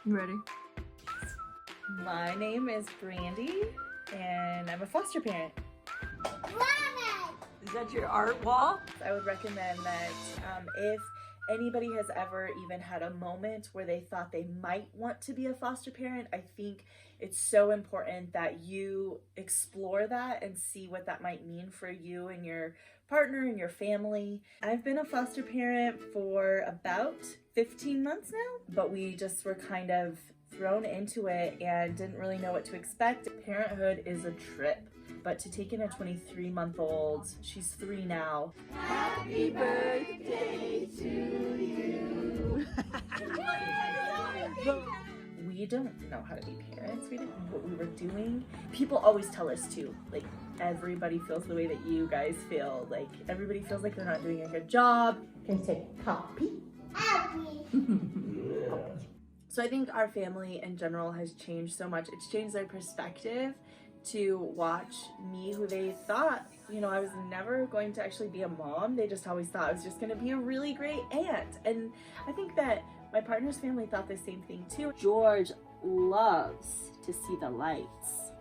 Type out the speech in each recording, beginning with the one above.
You ready? My name is Brandy, and I'm a foster parent. Is that your art wall? I would recommend that if anybody has ever even had a moment where they thought they might want to be a foster parent, I think it's so important that you explore that and see what that might mean for you and your partner and your family. I've been a foster parent for about 15 months now, but we just were kind of thrown into it and didn't really know what to expect. Parenthood is a trip, but to take in a 23-month-old, she's 3 now. Happy birthday to you. We don't know how to be parents. We didn't know what we were doing. People always tell us to, like, everybody feels the way that you guys feel. Like, everybody feels like they're not doing a good job. Can you say happy? Happy. So I think our family in general has changed so much. It's changed their perspective to watch me, who they thought, you know, I was never going to actually be a mom. They just always thought I was just going to be a really great aunt. And I think that my partner's family thought the same thing too. George loves to see the lights.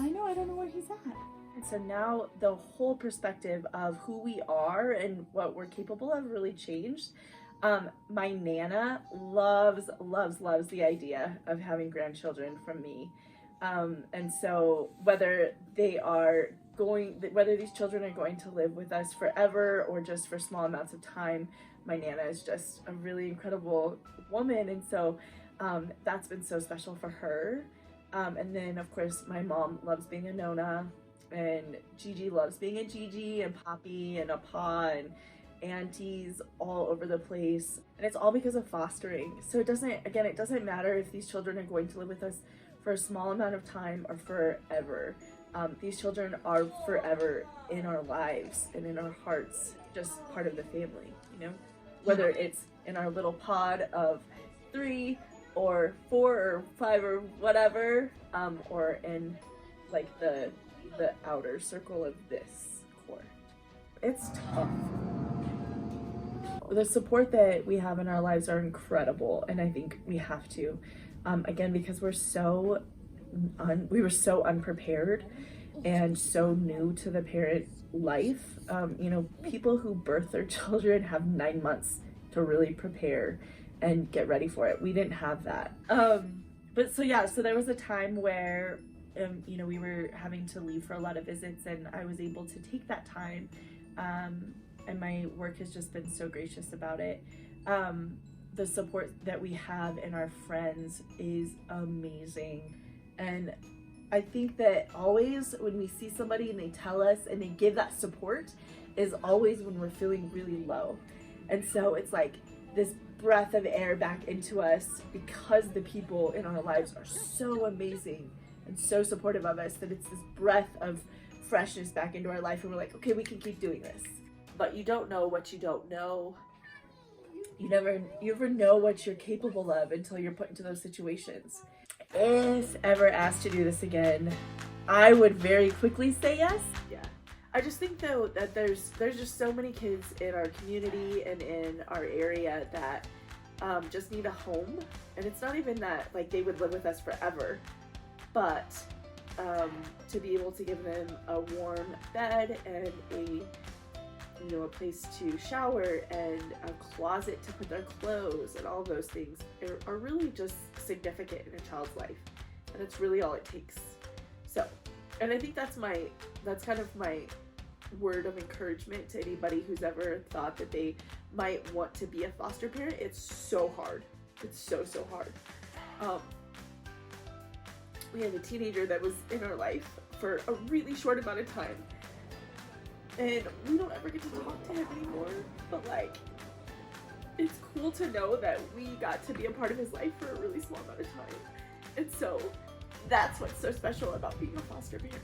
I know, I don't know where he's at. And so now the whole perspective of who we are and what we're capable of really changed. My Nana loves the idea of having grandchildren from me. And so whether these children are going to live with us forever or just for small amounts of time, my Nana is just a really incredible woman. And so that's been so special for her. And then of course my mom loves being a Nona, and Gigi loves being a Gigi, and Poppy and a Pa, and aunties all over the place. And it's all because of fostering. So it doesn't matter if these children are going to live with us for a small amount of time or forever. These children are forever in our lives and in our hearts, just part of the family, you know? Whether it's in our little pod of 3 or 4 or 5 or whatever, or in like the outer circle of this core. It's tough. The support that we have in our lives are incredible, and I think we have to, again, because we were so unprepared and so new to the parent life. You know, people who birth their children have 9 months to really prepare and get ready for it. We didn't have that. So there was a time where you know, we were having to leave for a lot of visits, and I was able to take that time. And my work has just been so gracious about it. The support that we have in our friends is amazing. And I think that always when we see somebody and they tell us and they give that support is always when we're feeling really low. And so it's like this breath of air back into us, because the people in our lives are so amazing and so supportive of us, that it's this breath of freshness back into our life, and we're like, okay, we can keep doing this. But you don't know what you don't know. You never know what you're capable of until you're put into those situations. If ever asked to do this again, I would very quickly say yes. Yeah. I just think though that there's just so many kids in our community and in our area that just need a home. And it's not even that like they would live with us forever, but to be able to give them a warm bed and a place to shower and a closet to put their clothes and all those things are really just significant in a child's life, and it's really all it takes. So, and I think that's kind of my word of encouragement to anybody who's ever thought that they might want to be a foster parent. It's so hard. It's so hard. We had a teenager that was in our life for a really short amount of time, and we don't ever get to talk to him anymore, but like, it's cool to know that we got to be a part of his life for a really small amount of time. And so that's what's so special about being a foster parent.